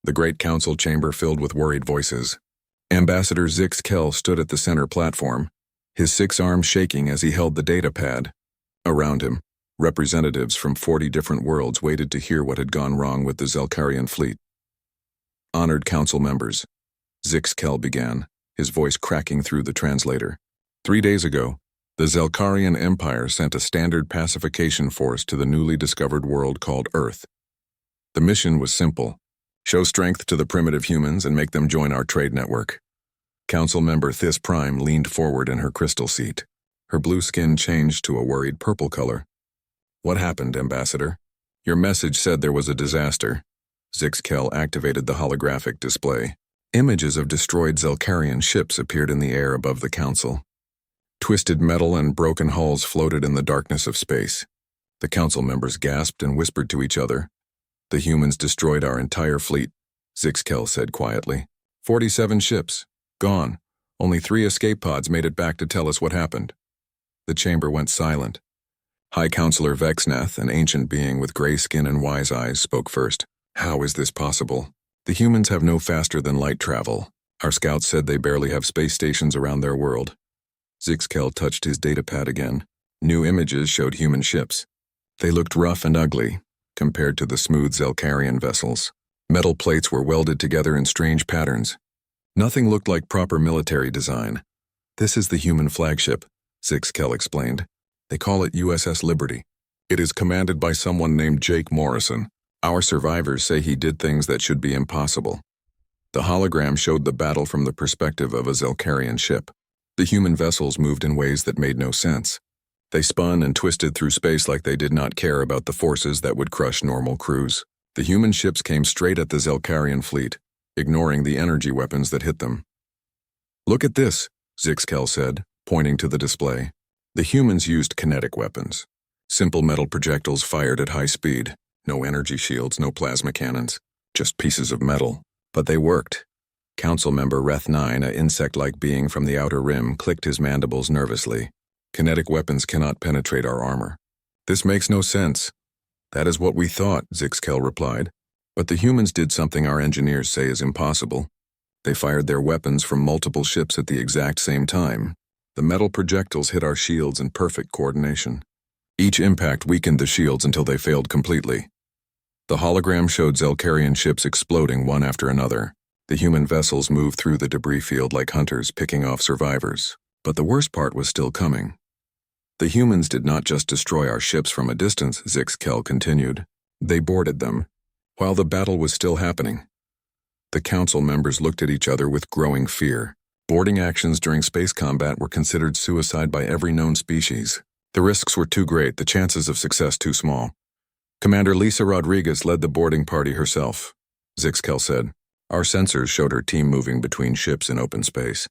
the great council chamber filled with worried voices. Ambassador Zix Kel stood at the center platform, his 6 arms shaking as he held the data pad. Around him, representatives from 40 different worlds waited to hear what had gone wrong with the Zelkarian fleet. Honored council members, Zix Kel began, his voice cracking through the translator. 3 days ago, the Zelkarian Empire sent a standard pacification force to the newly discovered world called Earth. The mission was simple: show strength to the primitive humans and make them join our trade network. Council member Thys Prime leaned forward in her crystal seat. Her blue skin changed to a worried purple color. What happened, Ambassador? Your message said there was a disaster. Zix Kel activated the holographic display. Images of destroyed Zelkarian ships appeared in the air above the council. Twisted metal and broken hulls floated in the darkness of space. The council members gasped and whispered to each other. The humans destroyed our entire fleet, Zix Kel said quietly. 47 ships. Gone. Only 3 escape pods made it back to tell us what happened. The chamber went silent. High Counselor Vexnath, an ancient being with gray skin and wise eyes, spoke first. How is this possible? The humans have no faster than light travel. Our scouts said they barely have space stations around their world. Zix Kel touched his datapad again. New images showed human ships. They looked rough and ugly, compared to the smooth Zelkarian vessels. Metal plates were welded together in strange patterns. Nothing looked like proper military design. This is the human flagship, Zix Kel explained. They call it USS Liberty. It is commanded by someone named Jake Morrison. Our survivors say he did things that should be impossible. The hologram showed the battle from the perspective of a Zelkarian ship. The human vessels moved in ways that made no sense. They spun and twisted through space like they did not care about the forces that would crush normal crews. The human ships came straight at the Zelkarian fleet, ignoring the energy weapons that hit them. Look at this, Zix Kel said, pointing to the display. The humans used kinetic weapons. Simple metal projectiles fired at high speed. No energy shields, no plasma cannons. Just pieces of metal. But they worked. Council member Reth 9, an insect-like being from the outer rim, clicked his mandibles nervously. Kinetic weapons cannot penetrate our armor. This makes no sense. That is what we thought, Zix Kel replied. But the humans did something our engineers say is impossible. They fired their weapons from multiple ships at the exact same time. The metal projectiles hit our shields in perfect coordination. Each impact weakened the shields until they failed completely. The hologram showed Zelkarian ships exploding one after another. The human vessels moved through the debris field like hunters picking off survivors. But the worst part was still coming. The humans did not just destroy our ships from a distance, Zix Kel continued. They boarded them, while the battle was still happening. The council members looked at each other with growing fear. Boarding actions during space combat were considered suicide by every known species. The risks were too great, the chances of success too small. Commander Lisa Rodriguez led the boarding party herself, Zix Kel said. Our sensors showed her team moving between ships in open space.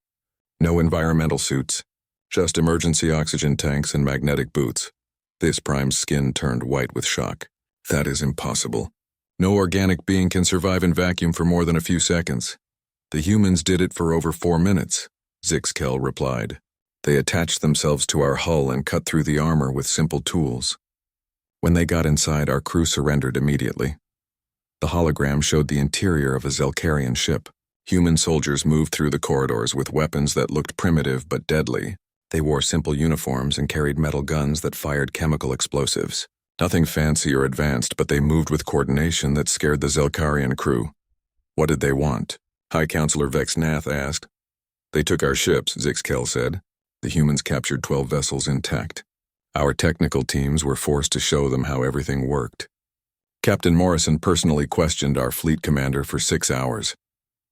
No environmental suits, just emergency oxygen tanks and magnetic boots. Thys Prime's skin turned white with shock. That is impossible. No organic being can survive in vacuum for more than a few seconds. The humans did it for over 4 minutes, Zix Kel replied. They attached themselves to our hull and cut through the armor with simple tools. When they got inside, our crew surrendered immediately. The hologram showed the interior of a Zelkarian ship. Human soldiers moved through the corridors with weapons that looked primitive but deadly. They wore simple uniforms and carried metal guns that fired chemical explosives. Nothing fancy or advanced, but they moved with coordination that scared the Zelkarian crew. What did they want? High Counselor Vexnath asked. They took our ships, Zix Kel said. The humans captured 12 vessels intact. Our technical teams were forced to show them how everything worked. Captain Morrison personally questioned our fleet commander for 6 hours.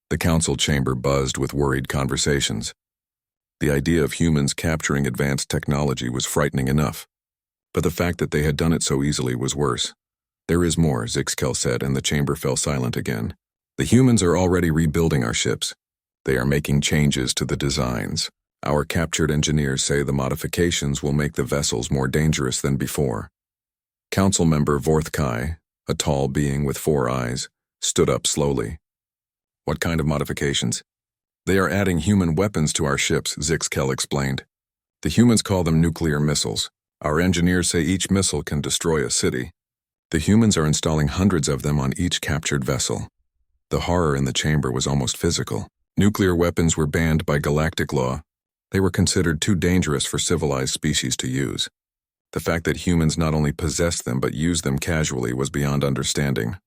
The council chamber buzzed with worried conversations. The idea of humans capturing advanced technology was frightening enough, but the fact that they had done it so easily was worse. There is more, Zix Kel said, and the chamber fell silent again. The humans are already rebuilding our ships. They are making changes to the designs. Our captured engineers say the modifications will make the vessels more dangerous than before. Council member Vorth Kai, a tall being with 4 eyes, stood up slowly. What kind of modifications? They are adding human weapons to our ships, Zix Kel explained. The humans call them nuclear missiles. Our engineers say each missile can destroy a city. The humans are installing hundreds of them on each captured vessel. The horror in the chamber was almost physical. Nuclear weapons were banned by galactic law. They were considered too dangerous for civilized species to use. The fact that humans not only possessed them but used them casually was beyond understanding.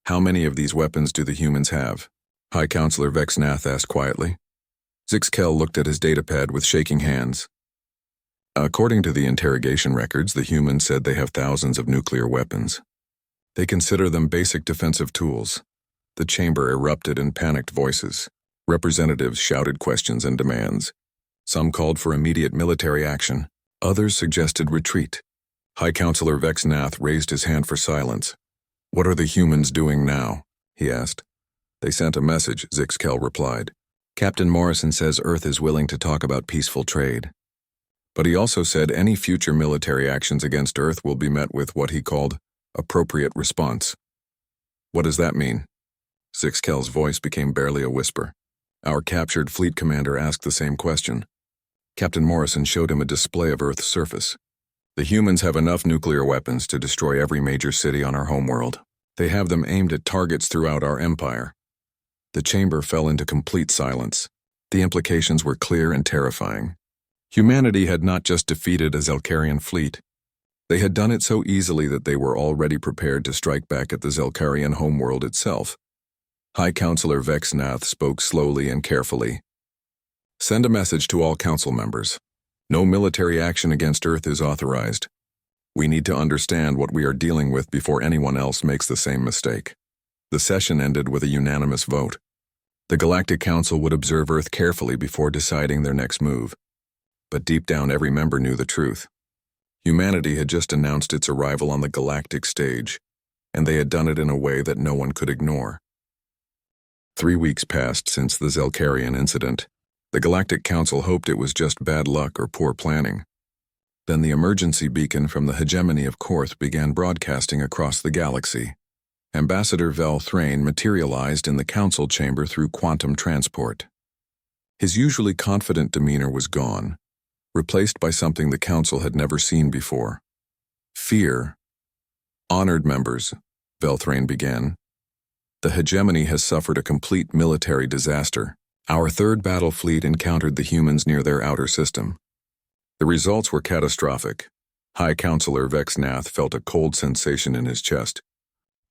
How many of these weapons do the humans have? High Counselor Vex Nath asked quietly. Zixkel looked at his datapad with shaking hands. According to the interrogation records, the humans said they have thousands of nuclear weapons. They consider them basic defensive tools. The chamber erupted in panicked voices. Representatives shouted questions and demands. Some called for immediate military action. Others suggested retreat. High Counselor Vex Nath raised his hand for silence. "What are the humans doing now?" he asked. "They sent a message," Zixkel replied. "Captain Morrison says Earth is willing to talk about peaceful trade. But he also said any future military actions against Earth will be met with what he called appropriate response." "What does that mean?" Zixkel's voice became barely a whisper. Our captured fleet commander asked the same question. Captain Morrison showed him a display of Earth's surface. "The humans have enough nuclear weapons to destroy every major city on our homeworld. They have them aimed at targets throughout our empire." The chamber fell into complete silence. The implications were clear and terrifying. Humanity had not just defeated a Zelkarian fleet. They had done it so easily that they were already prepared to strike back at the Zelkarian homeworld itself. High Counselor Vex Nath spoke slowly and carefully. "Send a message to all council members. No military action against Earth is authorized. We need to understand what we are dealing with before anyone else makes the same mistake." The session ended with a unanimous vote. The Galactic Council would observe Earth carefully before deciding their next move. But deep down, every member knew the truth. Humanity had just announced its arrival on the galactic stage, and they had done it in a way that no one could ignore. 3 weeks passed since the Zelkarian incident. The Galactic Council hoped it was just bad luck or poor planning. Then the emergency beacon from the hegemony of Korth began broadcasting across the galaxy. Ambassador Vel Thrain materialized in the council chamber through quantum transport. His usually confident demeanor was gone, replaced by something the council had never seen before. Fear. "Honored members," Vel Thrain began. "The hegemony has suffered a complete military disaster. Our third battle fleet encountered the humans near their outer system. The results were catastrophic." High Counselor Vex Nath felt a cold sensation in his chest.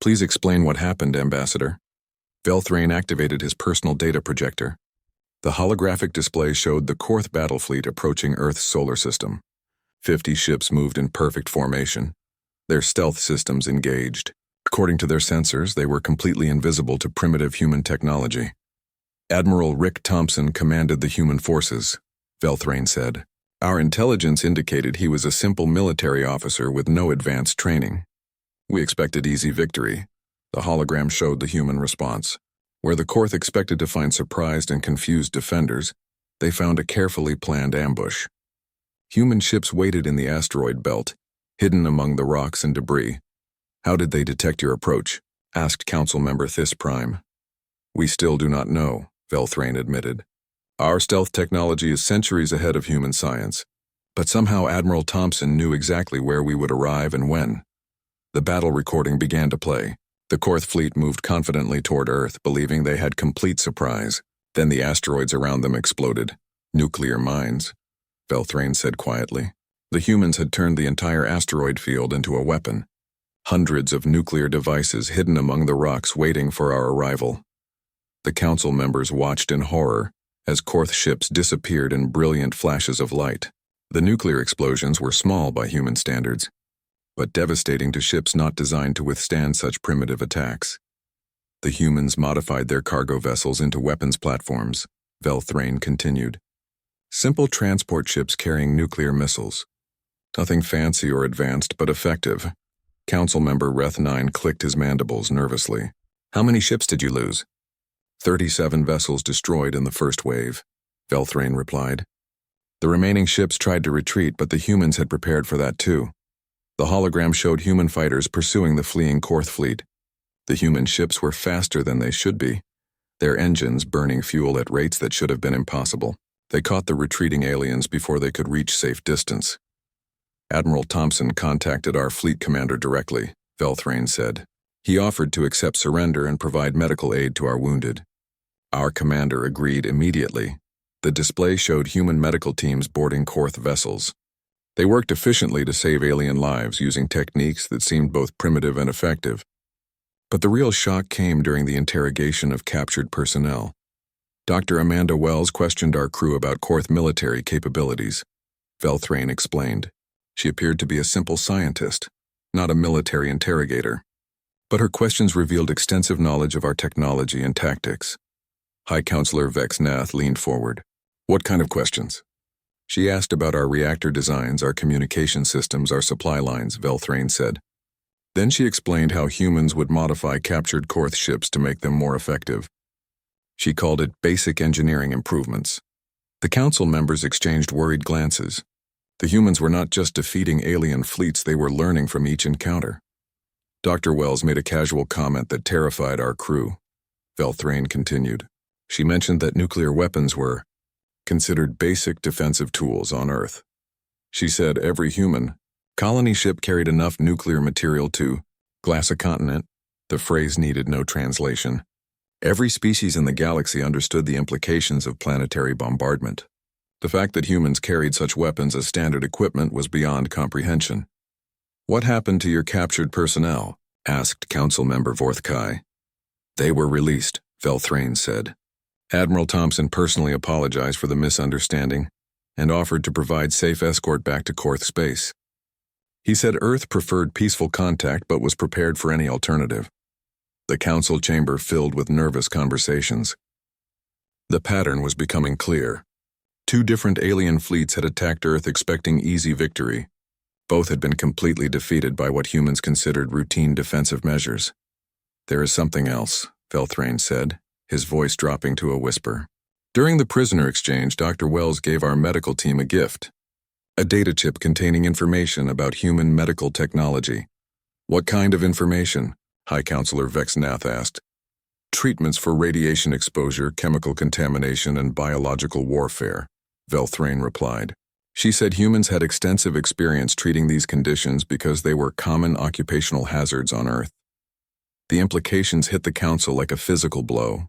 "Please explain what happened, Ambassador." Vel Thrain activated his personal data projector. The holographic display showed the Korth battle fleet approaching Earth's solar system. 50 ships moved in perfect formation, their stealth systems engaged. According to their sensors, they were completely invisible to primitive human technology. "Admiral Rick Thompson commanded the human forces," Vel Thrain said. "Our intelligence indicated he was a simple military officer with no advanced training. We expected easy victory." The hologram showed the human response. Where the Korth expected to find surprised and confused defenders, they found a carefully planned ambush. Human ships waited in the asteroid belt, hidden among the rocks and debris. "How did they detect your approach?" asked Council Member Thys Prime. "We still do not know," Vel Thrain admitted. "Our stealth technology is centuries ahead of human science, but somehow Admiral Thompson knew exactly where we would arrive and when." The battle recording began to play. The Korth fleet moved confidently toward Earth, believing they had complete surprise. Then the asteroids around them exploded. "Nuclear mines," Vel Thrain said quietly. The humans had turned the entire asteroid field into a weapon. Hundreds of nuclear devices hidden among the rocks waiting for our arrival. The council members watched in horror as Korth ships disappeared in brilliant flashes of light. The nuclear explosions were small by human standards, but devastating to ships not designed to withstand such primitive attacks. The humans modified their cargo vessels into weapons platforms, Vel Thrain continued. Simple transport ships carrying nuclear missiles. Nothing fancy or advanced, but effective. Council member Reth 9 clicked his mandibles nervously. "How many ships did you lose?" 37 vessels destroyed in the first wave, Vel Thrain replied. The remaining ships tried to retreat, but the humans had prepared for that too. The hologram showed human fighters pursuing the fleeing Korth fleet. The human ships were faster than they should be, their engines burning fuel at rates that should have been impossible. They caught the retreating aliens before they could reach safe distance. "Admiral Thompson contacted our fleet commander directly," Vel Thrain said. He offered to accept surrender and provide medical aid to our wounded. Our commander agreed immediately. The display showed human medical teams boarding Korth vessels. They worked efficiently to save alien lives using techniques that seemed both primitive and effective. But the real shock came during the interrogation of captured personnel. Dr. Amanda Wells questioned our crew about Korth military capabilities. Velthrain explained. She appeared to be a simple scientist, not a military interrogator. But her questions revealed extensive knowledge of our technology and tactics. High Counselor Vex Nath leaned forward. What kind of questions? She asked about our reactor designs, our communication systems, our supply lines, Velthrain said. Then she explained how humans would modify captured Korth ships to make them more effective. She called it basic engineering improvements. The council members exchanged worried glances. The humans were not just defeating alien fleets, they were learning from each encounter. Dr. Wells made a casual comment that terrified our crew. Velthrain continued. She mentioned that nuclear weapons were considered basic defensive tools on Earth. She said every human colony ship carried enough nuclear material to glass a continent. The phrase needed no translation. Every species in the galaxy understood the implications of planetary bombardment. The fact that humans carried such weapons as standard equipment was beyond comprehension. What happened to your captured personnel? Asked Council Member Vorthkai. They were released, Velthrain said. Admiral Thompson personally apologized for the misunderstanding and offered to provide safe escort back to Korth space. He said Earth preferred peaceful contact but was prepared for any alternative. The council chamber filled with nervous conversations. The pattern was becoming clear. 2 different alien fleets had attacked Earth expecting easy victory. Both had been completely defeated by what humans considered routine defensive measures. There is something else, Velthrain said, his voice dropping to a whisper. During the prisoner exchange, Dr. Wells gave our medical team a gift. A data chip containing information about human medical technology. What kind of information? High Counselor Vex Nath asked. Treatments for radiation exposure, chemical contamination, and biological warfare, Velthrain replied. She said humans had extensive experience treating these conditions because they were common occupational hazards on Earth. The implications hit the council like a physical blow.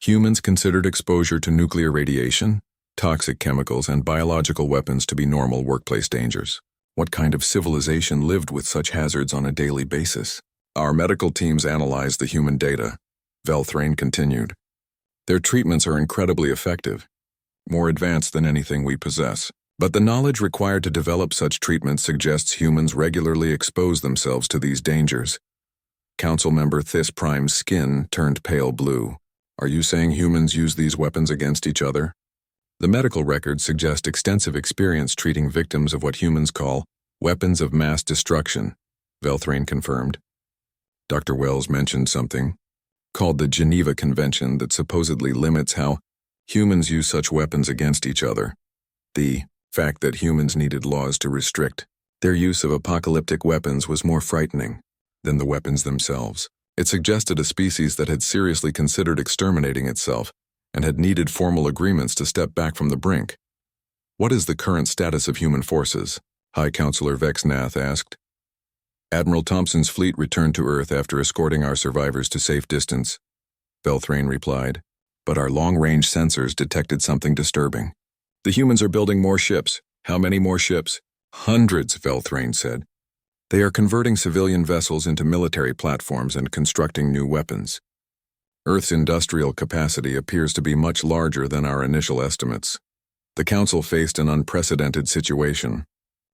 Humans considered exposure to nuclear radiation, toxic chemicals, and biological weapons to be normal workplace dangers. What kind of civilization lived with such hazards on a daily basis? Our medical teams analyzed the human data, Velthrain continued. Their treatments are incredibly effective, more advanced than anything we possess. But the knowledge required to develop such treatments suggests humans regularly expose themselves to these dangers. Council Member Thys Prime's skin turned pale blue. Are you saying humans use these weapons against each other? The medical records suggest extensive experience treating victims of what humans call weapons of mass destruction, Velthrain confirmed. Dr. Wells mentioned something called the Geneva Convention that supposedly limits how humans use such weapons against each other. The fact that humans needed laws to restrict their use of apocalyptic weapons was more frightening than the weapons themselves. It suggested a species that had seriously considered exterminating itself and had needed formal agreements to step back from the brink. What is the current status of human forces? High Counselor Vex Nath asked. Admiral Thompson's fleet returned to Earth after escorting our survivors to safe distance, Velthrain replied, but our long-range sensors detected something disturbing. The humans are building more ships. How many more ships? Hundreds, Velthrain said. They are converting civilian vessels into military platforms and constructing new weapons. Earth's industrial capacity appears to be much larger than our initial estimates. The Council faced an unprecedented situation.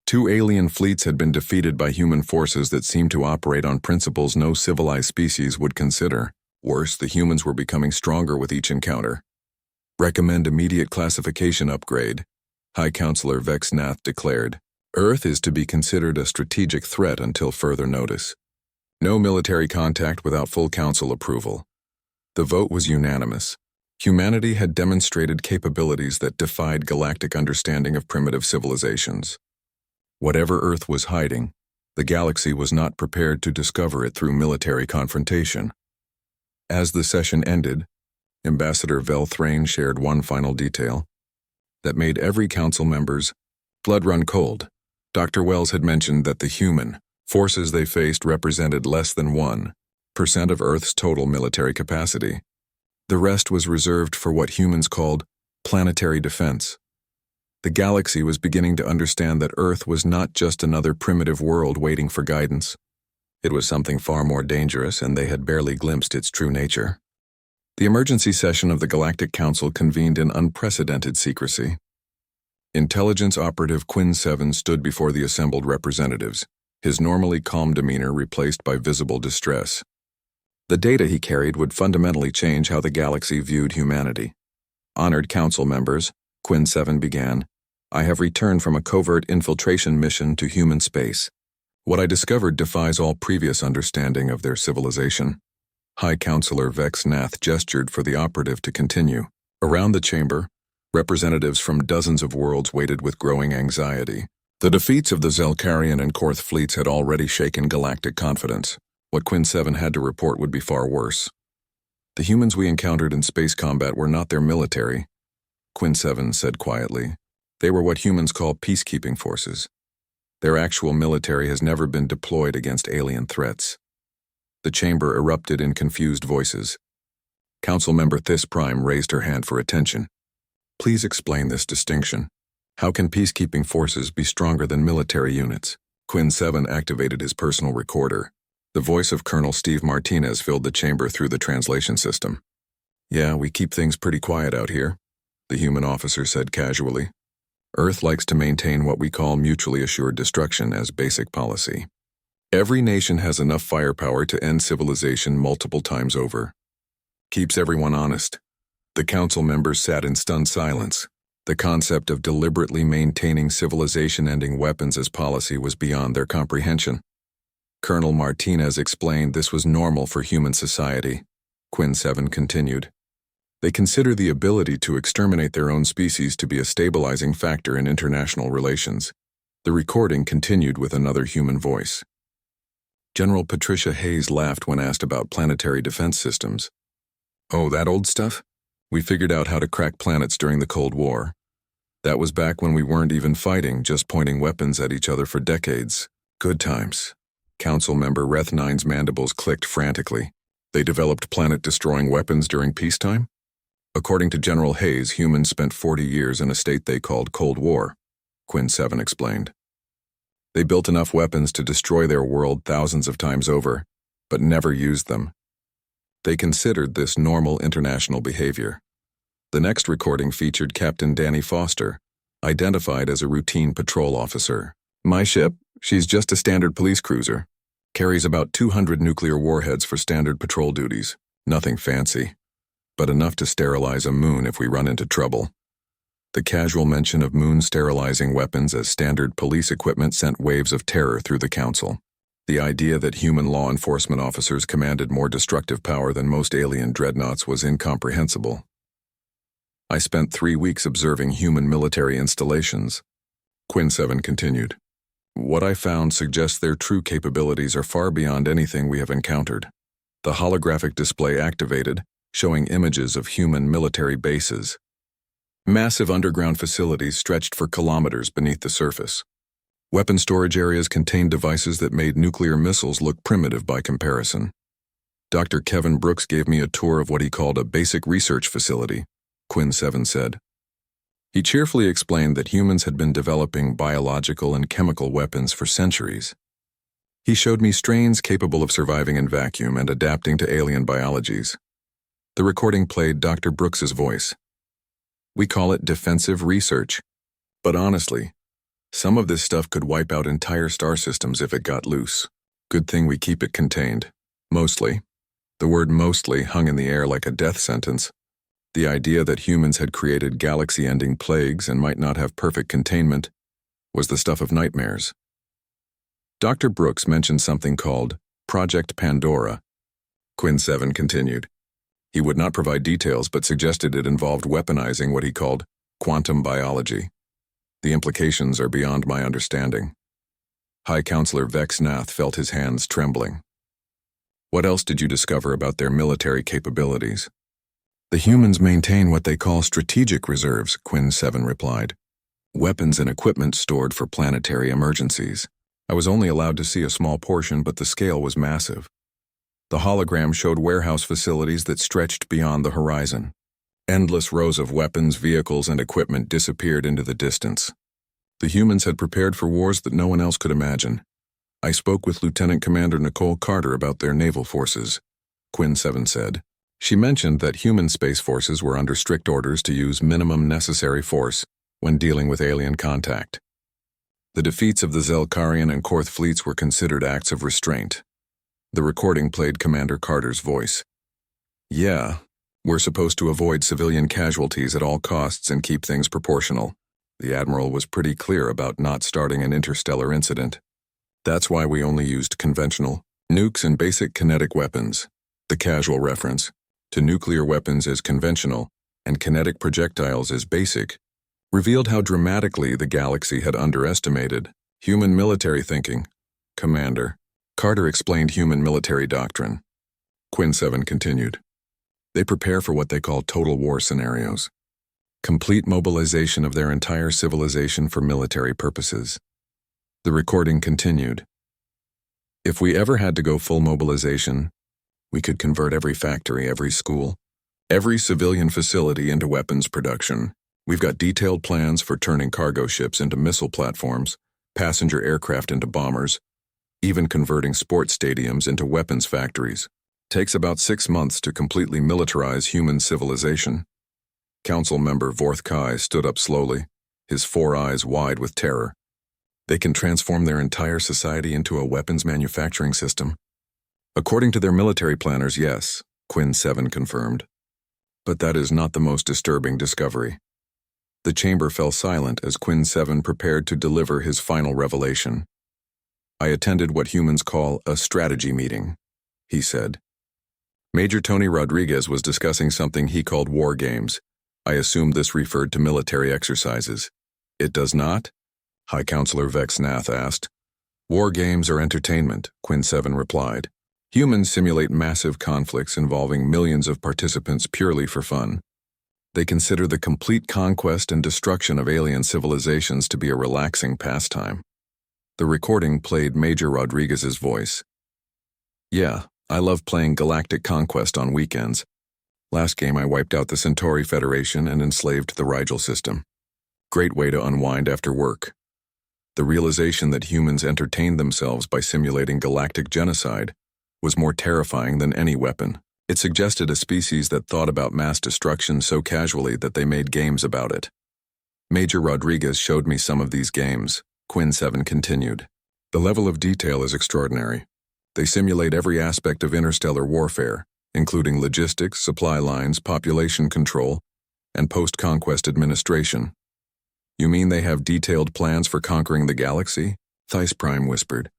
2 alien fleets had been defeated by human forces that seemed to operate on principles no civilized species would consider. Worse, the humans were becoming stronger with each encounter. Recommend immediate classification upgrade, High Counselor Vex Nath declared. Earth is to be considered a strategic threat until further notice. No military contact without full Council approval. The vote was unanimous. Humanity had demonstrated capabilities that defied galactic understanding of primitive civilizations. Whatever Earth was hiding, the galaxy was not prepared to discover it through military confrontation. As the session ended, Ambassador Velthrain shared one final detail that made every council member's blood run cold. Dr. Wells had mentioned that the human forces they faced represented less than 1 of Earth's total military capacity. The rest was reserved for what humans called planetary defense. The galaxy was beginning to understand that Earth was not just another primitive world waiting for guidance. It was something far more dangerous, and they had barely glimpsed its true nature. The emergency session of the Galactic Council convened in unprecedented secrecy. Intelligence Operative Quinn 7 stood before the assembled representatives, his normally calm demeanor replaced by visible distress. The data he carried would fundamentally change how the galaxy viewed humanity. Honored council members, Quinn 7 began, I have returned from a covert infiltration mission to human space. What I discovered defies all previous understanding of their civilization. High Counselor Vex Nath gestured for the operative to continue. Around the chamber, representatives from dozens of worlds waited with growing anxiety. The defeats of the Zelkarian and Korth fleets had already shaken galactic confidence. What Quinn 7 had to report would be far worse. The humans we encountered in space combat were not their military, Quinn 7 said quietly. They were what humans call peacekeeping forces. Their actual military has never been deployed against alien threats. The chamber erupted in confused voices. Council member Thys Prime raised her hand for attention. Please explain this distinction. How can peacekeeping forces be stronger than military units? Quinn 7 activated his personal recorder. The voice of Colonel Steve Martinez filled the chamber through the translation system. Yeah, we keep things pretty quiet out here, the human officer said casually. Earth likes to maintain what we call mutually assured destruction as basic policy. Every nation has enough firepower to end civilization multiple times over. Keeps everyone honest. The council members sat in stunned silence. The concept of deliberately maintaining civilization-ending weapons as policy was beyond their comprehension. Colonel Martinez explained this was normal for human society. Quinn 7 continued. They consider the ability to exterminate their own species to be a stabilizing factor in international relations. The recording continued with another human voice. General Patricia Hayes laughed when asked about planetary defense systems. Oh, that old stuff? We figured out how to crack planets during the Cold War. That was back when we weren't even fighting, just pointing weapons at each other for decades. Good times. Council member Reth 9's mandibles clicked frantically. They developed planet-destroying weapons during peacetime? According to General Hayes, humans spent 40 years in a state they called Cold War, Quinn 7 explained. They built enough weapons to destroy their world thousands of times over, but never used them. They considered this normal international behavior. The next recording featured Captain Danny Foster, identified as a routine patrol officer. My ship, she's just a standard police cruiser, carries about 200 nuclear warheads for standard patrol duties. Nothing fancy, but enough to sterilize a moon if we run into trouble. The casual mention of moon-sterilizing weapons as standard police equipment sent waves of terror through the council. The idea that human law enforcement officers commanded more destructive power than most alien dreadnoughts was incomprehensible. I spent 3 weeks observing human military installations. Quinn 7 continued. What I found suggests their true capabilities are far beyond anything we have encountered. The holographic display activated, showing images of human military bases. Massive underground facilities stretched for kilometers beneath the surface. Weapon storage areas contained devices that made nuclear missiles look primitive by comparison. Dr. Kevin Brooks gave me a tour of what he called a basic research facility, Quinn 7 said. He cheerfully explained that humans had been developing biological and chemical weapons for centuries. He showed me strains capable of surviving in vacuum and adapting to alien biologies. The recording played Dr. Brooks's voice. We call it defensive research. But honestly, some of this stuff could wipe out entire star systems if it got loose. Good thing we keep it contained. Mostly. The word mostly hung in the air like a death sentence. The idea that humans had created galaxy-ending plagues and might not have perfect containment was the stuff of nightmares. Dr. Brooks mentioned something called Project Pandora. Quinn 7 continued. He would not provide details but suggested it involved weaponizing what he called quantum biology. The implications are beyond my understanding. High Counselor Vex Nath felt his hands trembling. What else did you discover about their military capabilities? The humans maintain what they call strategic reserves, Quinn 7 replied. Weapons and equipment stored for planetary emergencies. I was only allowed to see a small portion, but the scale was massive. The hologram showed warehouse facilities that stretched beyond the horizon. Endless rows of weapons, vehicles, and equipment disappeared into the distance. The humans had prepared for wars that no one else could imagine. I spoke with Lieutenant Commander Nicole Carter about their naval forces, Quinn 7 said. She mentioned that human space forces were under strict orders to use minimum necessary force when dealing with alien contact. The defeats of the Zelkarian and Korth fleets were considered acts of restraint. The recording played Commander Carter's voice. Yeah, we're supposed to avoid civilian casualties at all costs and keep things proportional. The Admiral was pretty clear about not starting an interstellar incident. That's why we only used conventional nukes and basic kinetic weapons. The casual reference to nuclear weapons as conventional and kinetic projectiles as basic revealed how dramatically the galaxy had underestimated human military thinking. Commander Carter explained human military doctrine. Quinn 7 continued. They prepare for what they call total war scenarios. Complete mobilization of their entire civilization for military purposes. The recording continued. If we ever had to go full mobilization, we could convert every factory, every school, every civilian facility into weapons production. We've got detailed plans for turning cargo ships into missile platforms, passenger aircraft into bombers, even converting sports stadiums into weapons factories. Takes about 6 months to completely militarize human civilization. Council member Vorth Kai stood up slowly, his 4 eyes wide with terror. They can transform their entire society into a weapons manufacturing system. According to their military planners, yes, Quinn 7 confirmed. But that is not the most disturbing discovery. The chamber fell silent as Quinn 7 prepared to deliver his final revelation. I attended what humans call a strategy meeting, he said. Major Tony Rodriguez was discussing something he called war games. I assumed this referred to military exercises. It does not? High Counselor Vex Nath asked. War games are entertainment, Quinn 7 replied. Humans simulate massive conflicts involving millions of participants purely for fun. They consider the complete conquest and destruction of alien civilizations to be a relaxing pastime. The recording played Major Rodriguez's voice. Yeah, I love playing Galactic Conquest on weekends. Last game I wiped out the Centauri Federation and enslaved the Rigel system. Great way to unwind after work. The realization that humans entertained themselves by simulating galactic genocide was more terrifying than any weapon. It suggested a species that thought about mass destruction so casually that they made games about it. Major Rodriguez showed me some of these games, Quinn 7 continued. The level of detail is extraordinary. They simulate every aspect of interstellar warfare, including logistics, supply lines, population control, and post-conquest administration. You mean they have detailed plans for conquering the galaxy? Thais Prime whispered.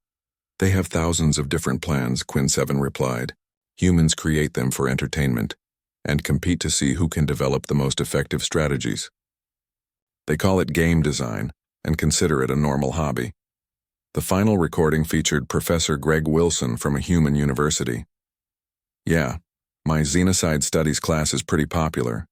They have thousands of different plans, Quinn 7 replied. Humans create them for entertainment and compete to see who can develop the most effective strategies. They call it game design and consider it a normal hobby. The final recording featured Professor Greg Wilson from a human university. Yeah, my Xenocide Studies class is pretty popular.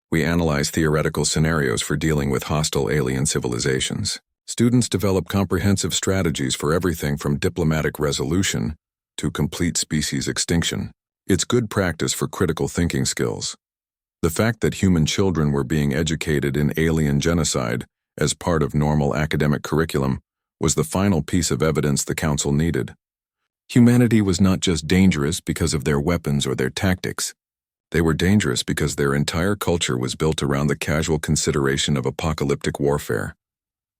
We analyze theoretical scenarios for dealing with hostile alien civilizations. Students develop comprehensive strategies for everything from diplomatic resolution to complete species extinction. It's good practice for critical thinking skills. The fact that human children were being educated in alien genocide as part of normal academic curriculum was the final piece of evidence the council needed. Humanity was not just dangerous because of their weapons or their tactics. They were dangerous because their entire culture was built around the casual consideration of apocalyptic warfare.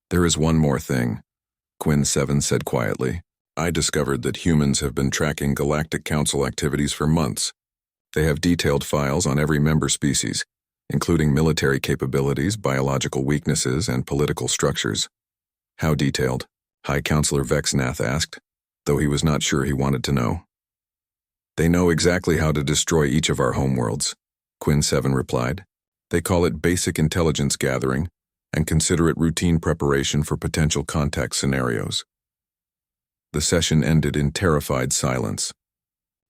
There is one more thing, Quinn 7 said quietly. I discovered that humans have been tracking Galactic Council activities for months. They have detailed files on every member species, including military capabilities, biological weaknesses, and political structures. How detailed? High Counselor Vex Nath asked, though he was not sure he wanted to know. They know exactly how to destroy each of our homeworlds, Quinn 7 replied. They call it basic intelligence gathering and consider it routine preparation for potential contact scenarios. The session ended in terrified silence.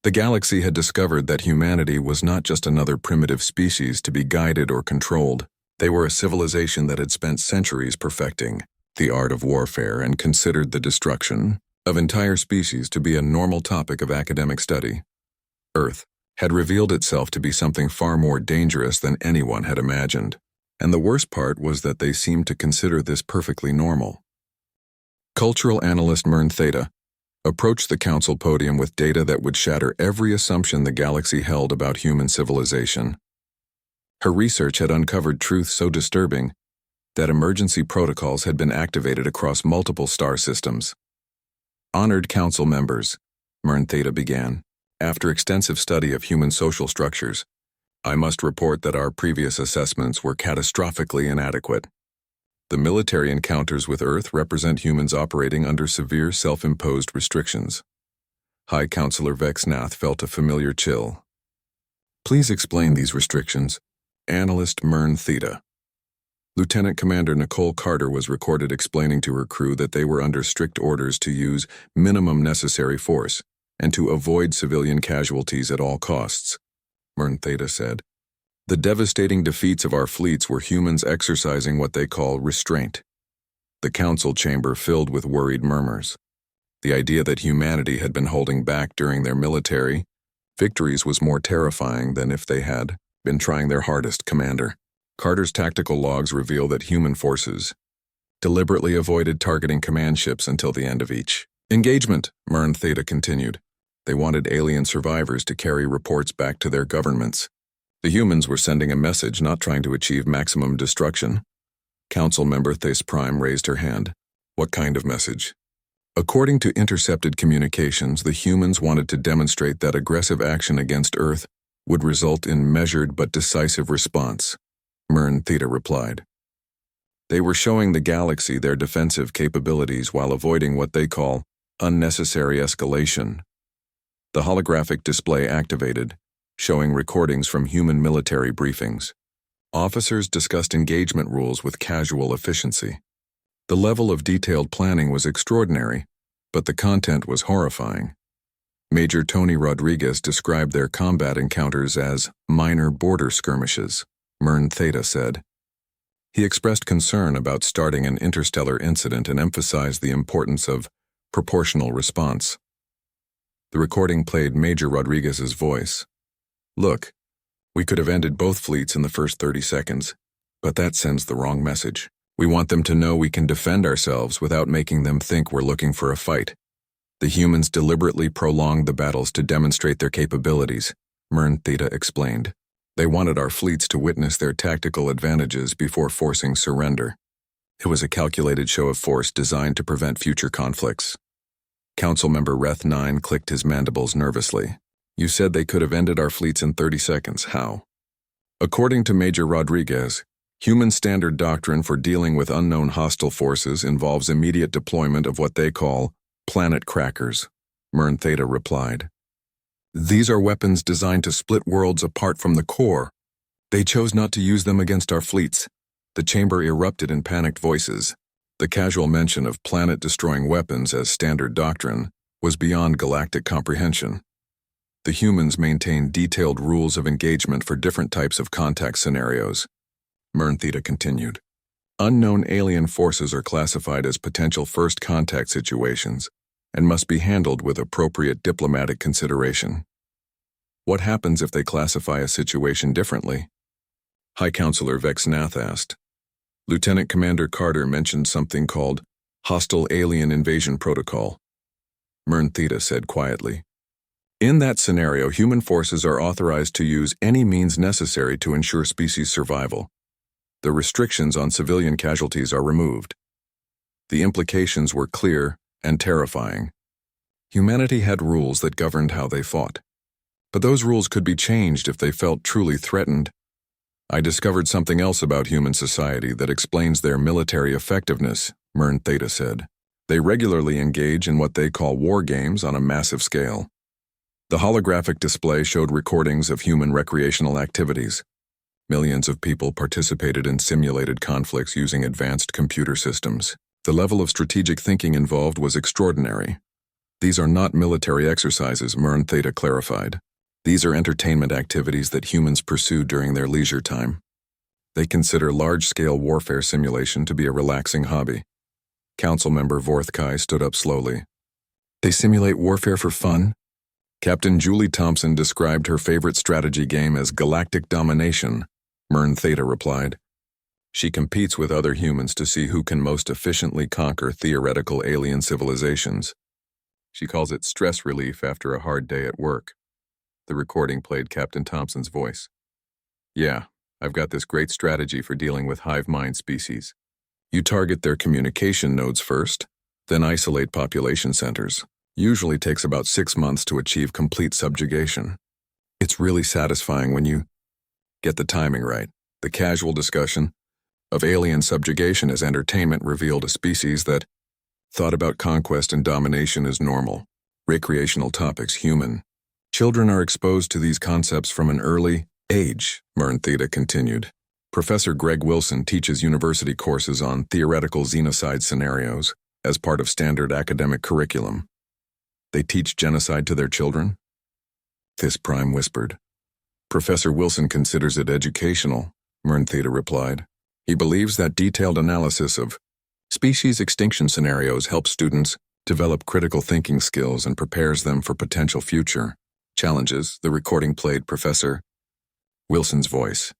The galaxy had discovered that humanity was not just another primitive species to be guided or controlled. They were a civilization that had spent centuries perfecting the art of warfare and considered the destruction of entire species to be a normal topic of academic study. Earth, had revealed itself to be something far more dangerous than anyone had imagined. And the worst part was that they seemed to consider this perfectly normal. Cultural analyst Mern Theta approached the council podium with data that would shatter every assumption the galaxy held about human civilization. Her research had uncovered truth so disturbing that emergency protocols had been activated across multiple star systems. Honored council members, Mern Theta began, after extensive study of human social structures, I must report that our previous assessments were catastrophically inadequate. The military encounters with Earth represent humans operating under severe self-imposed restrictions. High Counselor Vexnath felt a familiar chill. Please explain these restrictions. Analyst Mern Theta. Lieutenant Commander Nicole Carter was recorded explaining to her crew that they were under strict orders to use minimum necessary force and to avoid civilian casualties at all costs. Mern Theta said, the devastating defeats of our fleets were humans exercising what they call restraint. The council chamber filled with worried murmurs. The idea that humanity had been holding back during their military victories was more terrifying than if they had been trying their hardest, Commander. Carter's tactical logs reveal that human forces deliberately avoided targeting command ships until the end of each engagement, Mern Theta continued. They wanted alien survivors to carry reports back to their governments. The humans were sending a message, not trying to achieve maximum destruction. Council member Thais Prime raised her hand. What kind of message? According to intercepted communications, the humans wanted to demonstrate that aggressive action against Earth would result in measured but decisive response, Mern Theta replied. They were showing the galaxy their defensive capabilities while avoiding what they call unnecessary escalation. The holographic display activated, showing recordings from human military briefings. Officers discussed engagement rules with casual efficiency. The level of detailed planning was extraordinary, but the content was horrifying. Major Tony Rodriguez described their combat encounters as minor border skirmishes, Mern Theta said. He expressed concern about starting an interstellar incident and emphasized the importance of proportional response. The recording played Major Rodriguez's voice. Look, we could have ended both fleets in the first 30 seconds, but that sends the wrong message. We want them to know we can defend ourselves without making them think we're looking for a fight. The humans deliberately prolonged the battles to demonstrate their capabilities, Mern Theta explained. They wanted our fleets to witness their tactical advantages before forcing surrender. It was a calculated show of force designed to prevent future conflicts. Councilmember Reth 9 clicked his mandibles nervously. You said they could have ended our fleets in 30 seconds. How? According to Major Rodriguez, human standard doctrine for dealing with unknown hostile forces involves immediate deployment of what they call planet crackers, Mern Theta replied. These are weapons designed to split worlds apart from the core. They chose not to use them against our fleets. The chamber erupted in panicked voices. The casual mention of planet-destroying weapons as standard doctrine was beyond galactic comprehension. The humans maintained detailed rules of engagement for different types of contact scenarios. Mern Theta continued. Unknown alien forces are classified as potential first contact situations and must be handled with appropriate diplomatic consideration. What happens if they classify a situation differently? High Counselor Vexnath asked. Lieutenant Commander Carter mentioned something called Hostile Alien Invasion Protocol. Mern Theta said quietly. In that scenario, human forces are authorized to use any means necessary to ensure species survival. The restrictions on civilian casualties are removed. The implications were clear and terrifying. Humanity had rules that governed how they fought. But those rules could be changed if they felt truly threatened. I discovered something else about human society that explains their military effectiveness, Mern Theta said. They regularly engage in what they call war games on a massive scale. The holographic display showed recordings of human recreational activities. Millions of people participated in simulated conflicts using advanced computer systems. The level of strategic thinking involved was extraordinary. These are not military exercises, Mern Theta clarified. These are entertainment activities that humans pursue during their leisure time. They consider large-scale warfare simulation to be a relaxing hobby. Councilmember Vorthkai stood up slowly. They simulate warfare for fun? Captain Julie Thompson described her favorite strategy game as Galactic Domination, Mern Theta replied. She competes with other humans to see who can most efficiently conquer theoretical alien civilizations. She calls it stress relief after a hard day at work. The recording played Captain Thompson's voice. Yeah, I've got this great strategy for dealing with hive mind species. You target their communication nodes first, then isolate population centers. Usually takes about 6 months to achieve complete subjugation. It's really satisfying when you get the timing right. The casual discussion of alien subjugation as entertainment revealed a species that thought about conquest and domination as normal. Recreational topics, human. Children are exposed to these concepts from an early age, Mern Theta continued. Professor Greg Wilson teaches university courses on theoretical xenocide scenarios as part of standard academic curriculum. They teach genocide to their children? This Prime whispered. Professor Wilson considers it educational, Mern Theta replied. He believes that detailed analysis of species extinction scenarios helps students develop critical thinking skills and prepares them for potential future challenges. The recording played Professor Wilson's voice.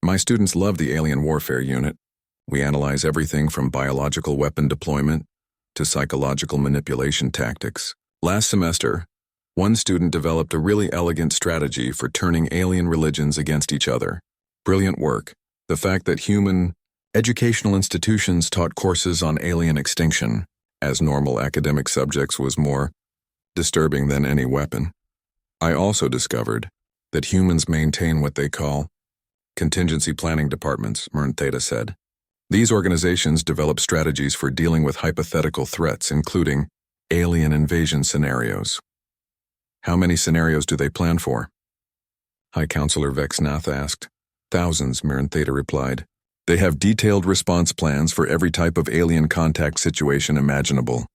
My students love the Alien Warfare Unit. We analyze everything from biological weapon deployment to psychological manipulation tactics. Last semester, one student developed a really elegant strategy for turning alien religions against each other. Brilliant work. The fact that human educational institutions taught courses on alien extinction as normal academic subjects was more disturbing than any weapon. I also discovered that humans maintain what they call contingency planning departments, Mern Theta said. These organizations develop strategies for dealing with hypothetical threats, including alien invasion scenarios. How many scenarios do they plan for? High Counselor Vexnath asked. Thousands, Mern Theta replied. They have detailed response plans for every type of alien contact situation imaginable.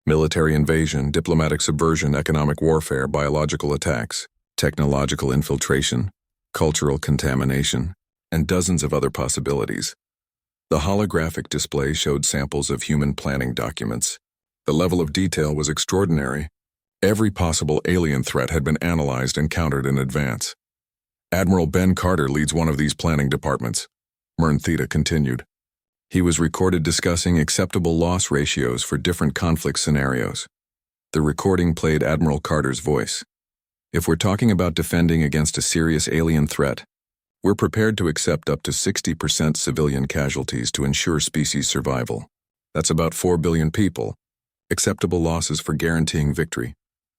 Military invasion, diplomatic subversion, economic warfare, biological attacks, technological infiltration, cultural contamination, and dozens of other possibilities. The holographic display showed samples of human planning documents. The level of detail was extraordinary. Every possible alien threat had been analyzed and countered in advance. Admiral Ben Carter leads one of these planning departments, Mern Theta continued. He was recorded discussing acceptable loss ratios for different conflict scenarios. The recording played Admiral Carter's voice. If we're talking about defending against a serious alien threat, we're prepared to accept up to 60% civilian casualties to ensure species survival. That's about 4 billion people. Acceptable losses for guaranteeing victory.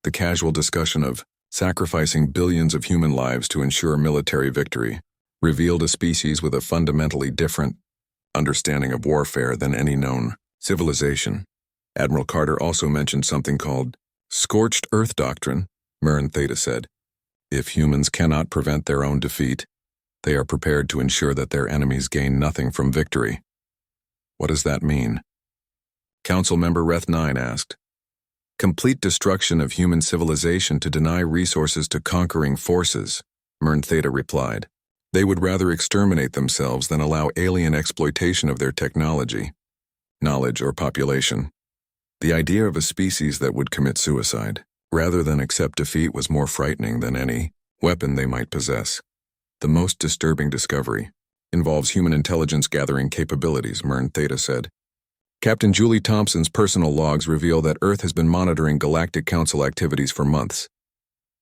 The casual discussion of sacrificing billions of human lives to ensure military victory revealed a species with a fundamentally different understanding of warfare than any known civilization. Admiral Carter also mentioned something called scorched earth doctrine, Mern Theta said. If humans cannot prevent their own defeat, they are prepared to ensure that their enemies gain nothing from victory. What does that mean? Council Member Reth 9 asked. Complete destruction of human civilization to deny resources to conquering forces, Mern Theta replied. They would rather exterminate themselves than allow alien exploitation of their technology, knowledge, or population. The idea of a species that would commit suicide, rather than accept defeat, was more frightening than any weapon they might possess. The most disturbing discovery involves human intelligence gathering capabilities, Mern Theta said. Captain Julie Thompson's personal logs reveal that Earth has been monitoring Galactic Council activities for months.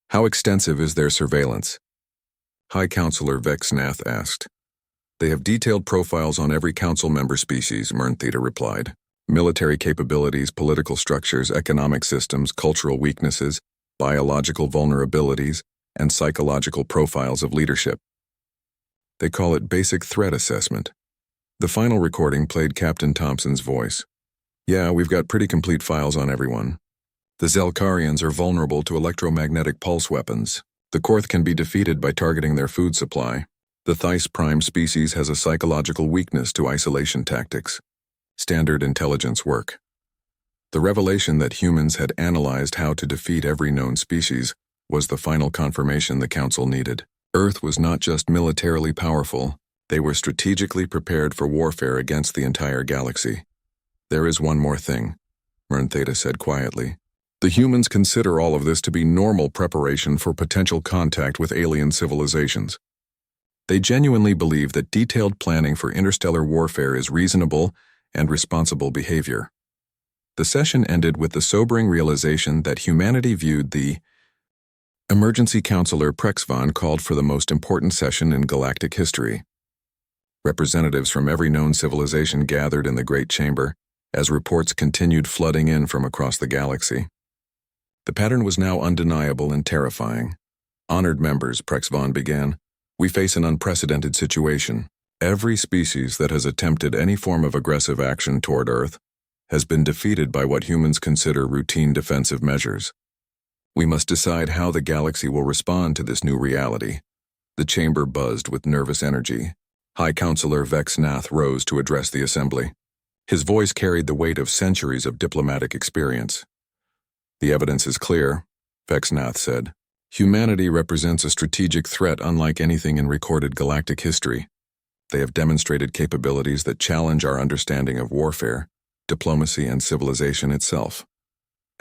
How extensive is their surveillance? High Counselor Vexnath asked. They have detailed profiles on every council member species, Mern Theta replied. Military capabilities, political structures, economic systems, cultural weaknesses, biological vulnerabilities, and psychological profiles of leadership. They call it basic threat assessment. The final recording played Captain Thompson's voice. Yeah, we've got pretty complete files on everyone. The Zelkarians are vulnerable to electromagnetic pulse weapons. The Korth can be defeated by targeting their food supply. The Thys Prime species has a psychological weakness to isolation tactics. Standard intelligence work. The revelation that humans had analyzed how to defeat every known species was the final confirmation the Council needed. Earth was not just militarily powerful, they were strategically prepared for warfare against the entire galaxy. There is one more thing, Mern Theta said quietly. The humans consider all of this to be normal preparation for potential contact with alien civilizations. They genuinely believe that detailed planning for interstellar warfare is reasonable and responsible behavior. The session ended with the sobering realization that humanity viewed the Emergency Counselor Prexvon called for the most important session in galactic history. Representatives from every known civilization gathered in the Great Chamber as reports continued flooding in from across the galaxy. The pattern was now undeniable and terrifying. Honored members, Prexvon began, we face an unprecedented situation. Every species that has attempted any form of aggressive action toward Earth has been defeated by what humans consider routine defensive measures. We must decide how the galaxy will respond to this new reality. The chamber buzzed with nervous energy. High Counselor Vex Nath rose to address the assembly. His voice carried the weight of centuries of diplomatic experience. The evidence is clear, Vex Nath said. Humanity represents a strategic threat unlike anything in recorded galactic history. They have demonstrated capabilities that challenge our understanding of warfare, diplomacy, and civilization itself.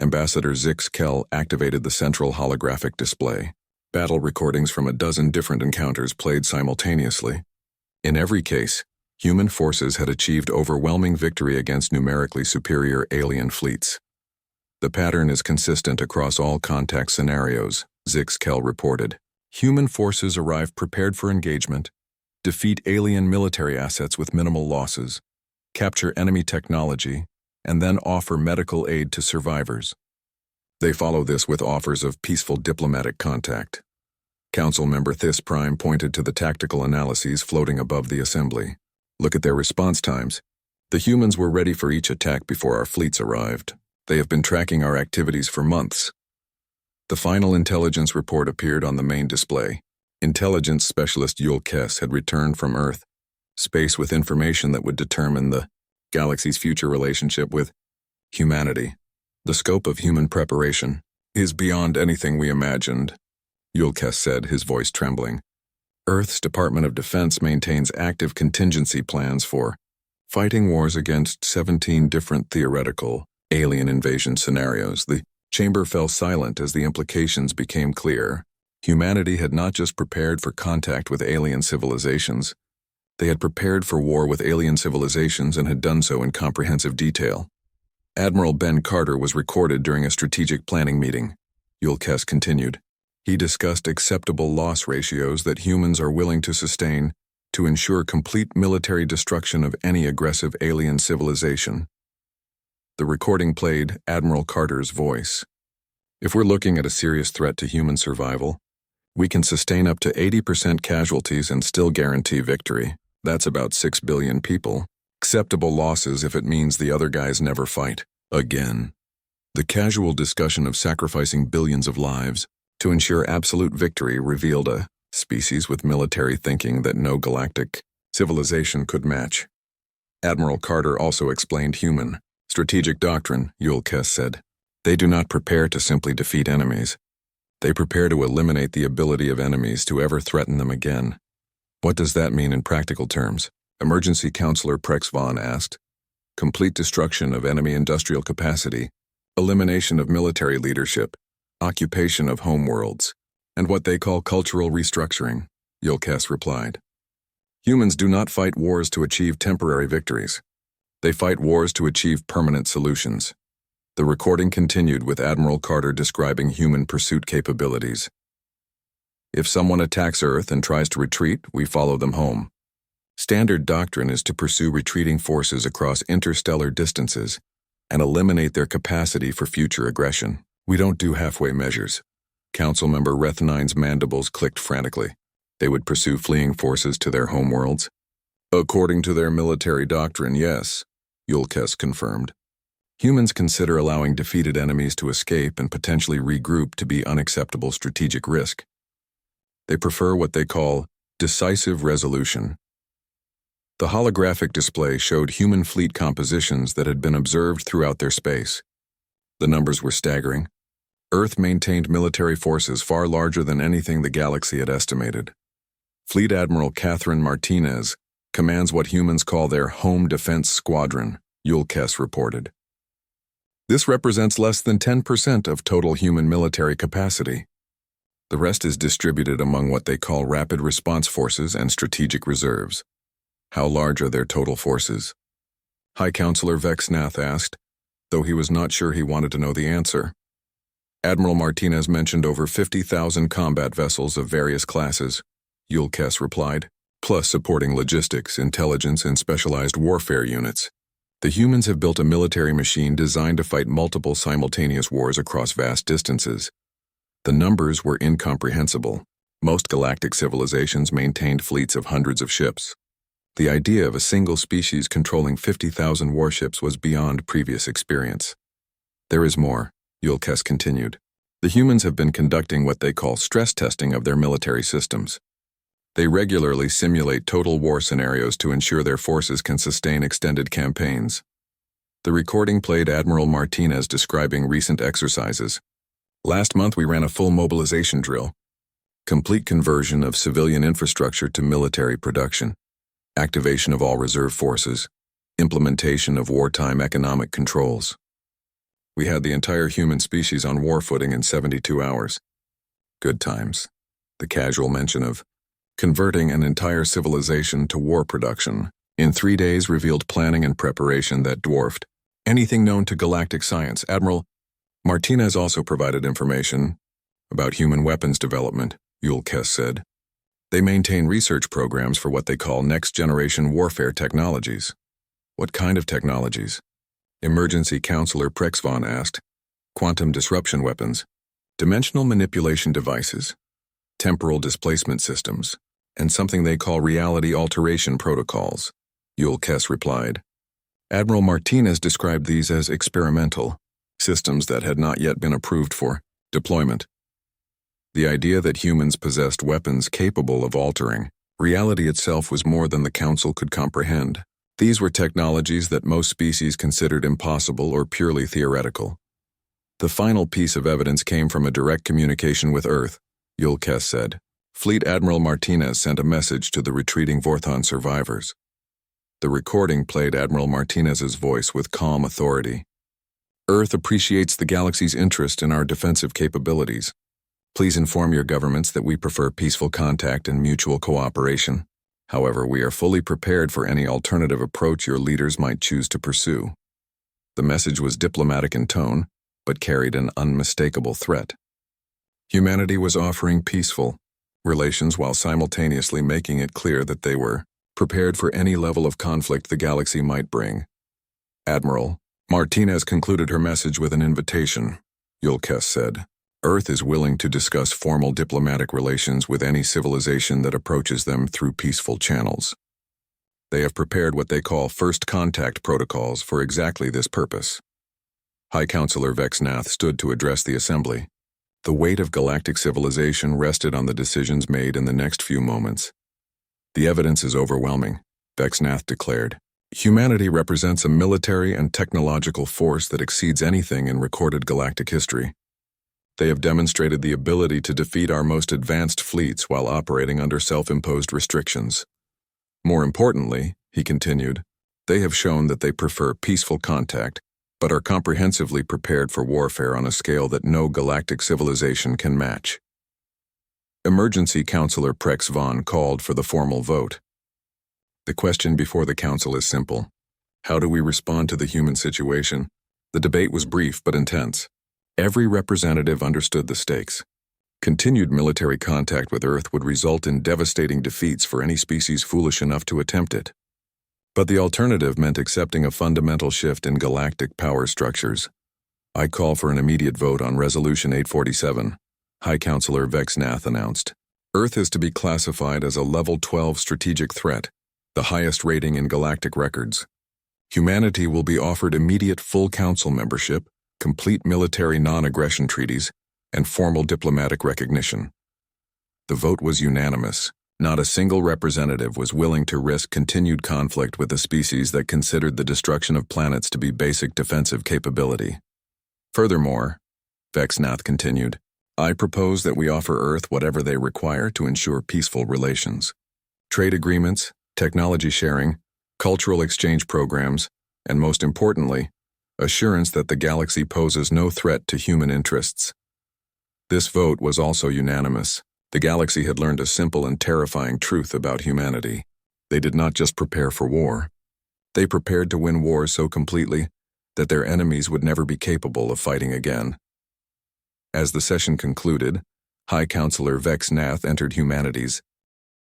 Ambassador Zix Kell activated the central holographic display. Battle recordings from a dozen different encounters played simultaneously. In every case, human forces had achieved overwhelming victory against numerically superior alien fleets. The pattern is consistent across all contact scenarios, Zix Kell reported. Human forces arrive prepared for engagement, defeat alien military assets with minimal losses, capture enemy technology, and then offer medical aid to survivors. They follow this with offers of peaceful diplomatic contact. Council member This Prime pointed to the tactical analyses floating above the assembly. Look at their response times. The humans were ready for each attack before our fleets arrived. They have been tracking our activities for months. The final intelligence report appeared on the main display. Intelligence specialist Yul Kess had returned from Earth, space with information that would determine the galaxy's future relationship with humanity. The scope of human preparation is beyond anything we imagined, Yul Kess said, his voice trembling. Earth's Department of Defense maintains active contingency plans for fighting wars against 17 different theoretical alien invasion scenarios. The chamber fell silent as the implications became clear. Humanity had not just prepared for contact with alien civilizations, they had prepared for war with alien civilizations and had done so in comprehensive detail. Admiral Ben Carter was recorded during a strategic planning meeting. Yul Kess continued. He discussed acceptable loss ratios that humans are willing to sustain to ensure complete military destruction of any aggressive alien civilization. The recording played Admiral Carter's voice. If we're looking at a serious threat to human survival, we can sustain up to 80% casualties and still guarantee victory. That's about 6 billion people. Acceptable losses if it means the other guys never fight again. The casual discussion of sacrificing billions of lives to ensure absolute victory revealed a species with military thinking that no galactic civilization could match. Admiral Carter also explained human strategic doctrine, Yul Kess said. They do not prepare to simply defeat enemies. They prepare to eliminate the ability of enemies to ever threaten them again. What does that mean in practical terms? Emergency Counselor Prexvon asked. Complete destruction of enemy industrial capacity, elimination of military leadership, occupation of homeworlds, and what they call cultural restructuring, Yul Kess replied. Humans do not fight wars to achieve temporary victories. They fight wars to achieve permanent solutions. The recording continued with Admiral Carter describing human pursuit capabilities. If someone attacks Earth and tries to retreat, we follow them home. Standard doctrine is to pursue retreating forces across interstellar distances and eliminate their capacity for future aggression. We don't do halfway measures. Councilmember Rethnine's mandibles clicked frantically. They would pursue fleeing forces to their homeworlds. According to their military doctrine, yes, Yul Kess confirmed. Humans consider allowing defeated enemies to escape and potentially regroup to be unacceptable strategic risk. They prefer what they call decisive resolution. The holographic display showed human fleet compositions that had been observed throughout their space. The numbers were staggering. Earth maintained military forces far larger than anything the galaxy had estimated. Fleet Admiral Catherine Martinez commands what humans call their Home Defense Squadron, Yul Kess reported. This represents less than 10% of total human military capacity. The rest is distributed among what they call rapid response forces and strategic reserves. How large are their total forces? High Counselor Vex Nath asked, though he was not sure he wanted to know the answer. Admiral Martinez mentioned over 50,000 combat vessels of various classes, Yulkes replied, plus supporting logistics, intelligence, and specialized warfare units. The humans have built a military machine designed to fight multiple simultaneous wars across vast distances. The numbers were incomprehensible. Most galactic civilizations maintained fleets of hundreds of ships. The idea of a single species controlling 50,000 warships was beyond previous experience. There is more, Yulkes continued. The humans have been conducting what they call stress testing of their military systems. They regularly simulate total war scenarios to ensure their forces can sustain extended campaigns. The recording played Admiral Martinez describing recent exercises. Last month we ran a full mobilization drill. Complete conversion of civilian infrastructure to military production. Activation of all reserve forces. Implementation of wartime economic controls. We had the entire human species on war footing in 72 hours. Good times. The casual mention of converting an entire civilization to war production in 3 days revealed planning and preparation that dwarfed anything known to galactic science. Admiral Martinez also provided information about human weapons development, Yulkes said. They maintain research programs for what they call next-generation warfare technologies. What kind of technologies? Emergency Counselor Prexvon asked. Quantum disruption weapons, dimensional manipulation devices, temporal displacement systems, and something they call reality alteration protocols, Yulkes replied. Admiral Martinez described these as experimental, systems that had not yet been approved for deployment. The idea that humans possessed weapons capable of altering reality itself was more than the Council could comprehend. These were technologies that most species considered impossible or purely theoretical. The final piece of evidence came from a direct communication with Earth, Yulkes said. Fleet Admiral Martinez sent a message to the retreating Vorthon survivors. The recording played Admiral Martinez's voice with calm authority. Earth appreciates the galaxy's interest in our defensive capabilities. Please inform your governments that we prefer peaceful contact and mutual cooperation. However, we are fully prepared for any alternative approach your leaders might choose to pursue. The message was diplomatic in tone, but carried an unmistakable threat. Humanity was offering peaceful relations while simultaneously making it clear that they were prepared for any level of conflict the galaxy might bring. Admiral Martinez concluded her message with an invitation. Yulkes said, Earth is willing to discuss formal diplomatic relations with any civilization that approaches them through peaceful channels. They have prepared what they call first contact protocols for exactly this purpose. High Counselor Vex Nath stood to address the assembly. The weight of galactic civilization rested on the decisions made in the next few moments. The evidence is overwhelming, Vex Nath declared. Humanity represents a military and technological force that exceeds anything in recorded galactic history. They have demonstrated the ability to defeat our most advanced fleets while operating under self-imposed restrictions. More importantly, he continued, they have shown that they prefer peaceful contact, but are comprehensively prepared for warfare on a scale that no galactic civilization can match. Emergency Counselor Prex Von called for the formal vote. The question before the Council is simple. How do we respond to the human situation? The debate was brief but intense. Every representative understood the stakes. Continued military contact with Earth would result in devastating defeats for any species foolish enough to attempt it. But the alternative meant accepting a fundamental shift in galactic power structures. I call for an immediate vote on Resolution 847, High Counselor Vex Nath announced. Earth is to be classified as a Level 12 strategic threat, the highest rating in galactic records. Humanity will be offered immediate full Council membership, complete military non-aggression treaties, and formal diplomatic recognition. The vote was unanimous. Not a single representative was willing to risk continued conflict with a species that considered the destruction of planets to be basic defensive capability. Furthermore, Vex Nath continued, I propose that we offer Earth whatever they require to ensure peaceful relations. Trade agreements, technology sharing, cultural exchange programs, and most importantly, assurance that the galaxy poses no threat to human interests. This vote was also unanimous. The galaxy had learned a simple and terrifying truth about humanity. They did not just prepare for war. They prepared to win wars so completely that their enemies would never be capable of fighting again. As the session concluded, High Counselor Vex Nath entered humanity's